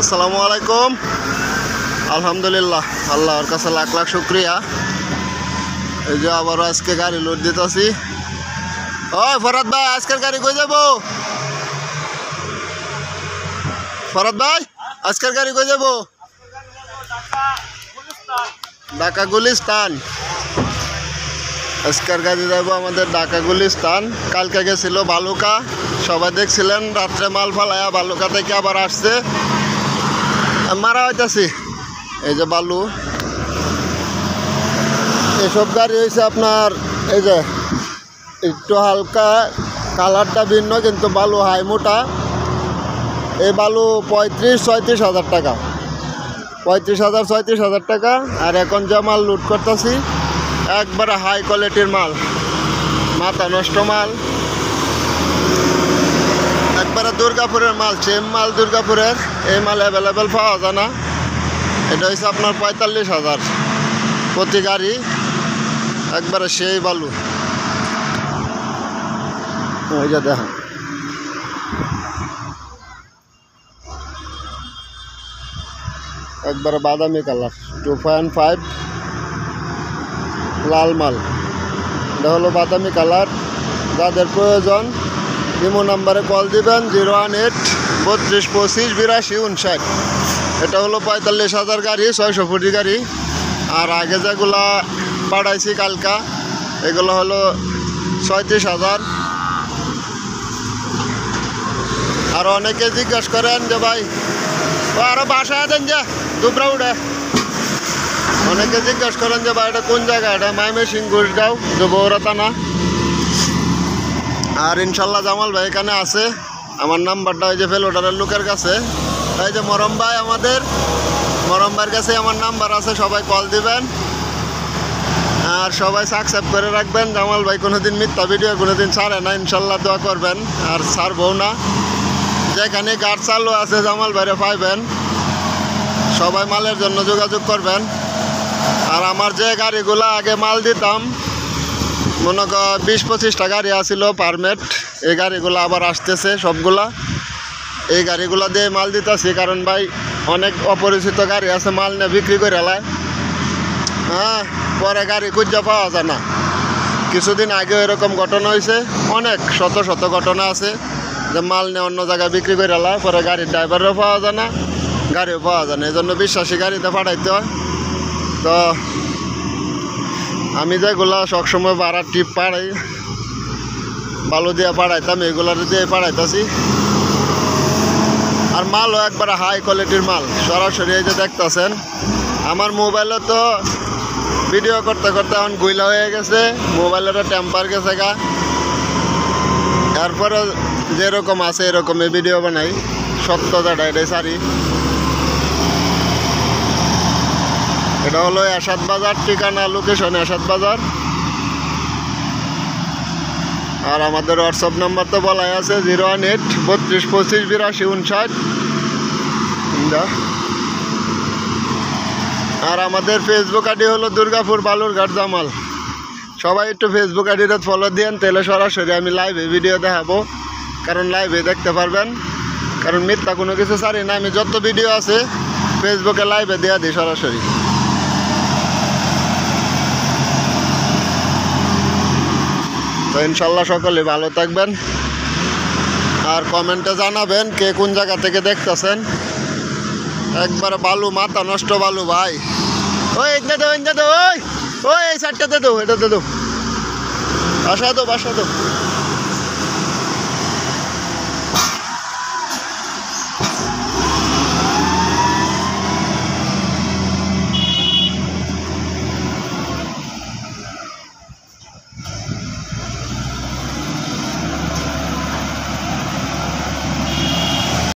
আসসালামু আলাইকুম। আলহামদুলিল্লাহ, আল্লাহর কাছে লাখ লাখ শুক্রিয়া। এই যে আবারও আজকে গাড়ি লোড দিতেছি। ওই ফরাদ ভাই, আজকের গাড়ি কই যাব? ফরাদ ভাই, আজকের গাড়ি কই যাব? ঢাকা গুলিস্তান। আজকের গাড়ি যাব আমাদের ঢাকা গুলিস্তান। কালকে গেছিল বালুকা, সবাই দেখছিলেন রাত্রে মাল ফালায়া বালুকা থেকে আবার আসছে। মারা হইতাছি। এই যে বালু, এসব গাড়ি হয়েছে আপনার এই যে একটু হালকা কালারটা ভিন্ন, কিন্তু বালু হাই মোটা। এই বালু 35-36 হাজার টাকা, 35,000-36 হাজার টাকা। আর এখন যে মাল লুট করতেছি একবারে হাই কোয়ালিটির মাল, মাথা নষ্ট মাল, একবারে দুর্গাপুরের মাল, সেম মাল দুর্গাপুরের। এই মাল অ্যাভেলেবেল পাওয়া যায় না। এটা হচ্ছে আপনার 45,000 প্রতি গাড়ি, একবারে সেই বালু। ওই যে দেখেন, একবারে বাদামি কালার, 2.5 লাল মাল। এটা হলো বাদামি কালার। যাদের প্রয়োজন ইমো নাম্বারে কল দিবেন 018-32-25-82-59। এটা হলো 45,000 গাড়ি, 600 ফুটি গাড়ি। আর আগে যেগুলা পাঠাইছি কালকা, এগুলো হলো 36,000। আর অনেকে জিজ্ঞাসা করেন যে ভাই আরও বাসায় দেন যে দুবরা উঠে। অনেকে জিজ্ঞাসা করেন যে ভাই এটা কোন জায়গা? এটা ময়মনসিংহ ঘুষগাঁও, বগুড়া থানা। আর ইনশাল্লাহ জামাল ভাই এখানে আছে। আমার নাম্বারটা ওই যে ফেলোডারের লোকের কাছে, এই যে মরম ভাই, আমাদের মরম ভাইয়ের কাছে আমার নাম্বার আছে। সবাই কল দিবেন আর সবাই সাবস্ক্রাইব করে রাখবেন। জামাল ভাই কোনোদিন মিথ্যা ভিডিও কোনোদিন ছাড়ে না, ইনশাল্লাহ দোয়া করবেন। আর ছাড়বও না। যেখানে গাড়ি চালু আছে জামাল ভাইরে পাইবেন। সবাই মালের জন্য যোগাযোগ করবেন। আর আমার যে গাড়িগুলো আগে মাল দিতাম, মনে কর 20-25টা গাড়ি আসছিল পারমেট, এই গাড়িগুলো আবার আসতেছে সবগুলা। এই গাড়িগুলো দিয়ে মাল দিতেছি, কারণ ভাই অনেক অপরিচিত গাড়ি আছে, মাল নিয়ে বিক্রি করে এলায়। হ্যাঁ, পরে গাড়ি খুঁজে পাওয়া যায় না। কিছুদিন আগে এরকম ঘটনা হয়েছে, অনেক শত শত ঘটনা আছে যে মাল নিয়ে অন্য জায়গায় বিক্রি করে এলায়, পরে গাড়ির ড্রাইভারও পাওয়া যায় না, গাড়িও পাওয়া যায় না। এই জন্য বিশ্বাসী গাড়িতে পাঠাইতে হয়। তো আমি যেগুলা সবসময় ভাড়ার টিপ পাড়াই, বালু দিয়ে পাড়াইতাম, এগুলার দিয়ে পাড়াইতেছি। আর মালও একবার হাই কোয়ালিটির মাল, সরাসরি এই যে দেখতেছেন। আমার মোবাইলে তো ভিডিও করতে করতে এখন গুইলা হয়ে গেছে, মোবাইলেরও টেম্পার গেছে গা। এরপরে যেরকম আছে এরকমই ভিডিও বানাই, সত্যতাটা এটাই সারি। এটা হলো এরশাদ বাজার, ঠিকানা লোকেশন এরশাদ বাজার। আর আমাদের হোয়াটসঅ্যাপ নাম্বার তো বলাই আছে 018-32-25-82-59। আর আমাদের ফেসবুক আইডি হলো দুর্গাপুর বালুরঘাট জামাল। সবাই একটু ফেসবুক আইডিটা ফলো দিন, তাহলে সরাসরি আমি লাইভে ভিডিও দেখাবো। কারণ লাইভে দেখতে পারবেন, কারণ মিথ্যা কোনো কিছু ছাড়ি না। আমি যত ভিডিও আছে ফেসবুকে লাইভে দেওয়া দিই সরাসরি। তো ইনশাল্লাহ সকলে ভালো থাকবেন। আর কমেন্টে জানাবেন কে কোন জায়গা থেকে দেখতেছেন। একবারে বালু, মাথা নষ্ট বালু ভাই। ওই এটা দো, ওই ওই এই সাইডটাতে দো, এটাতে দো, বাসা দো, বাসা দো।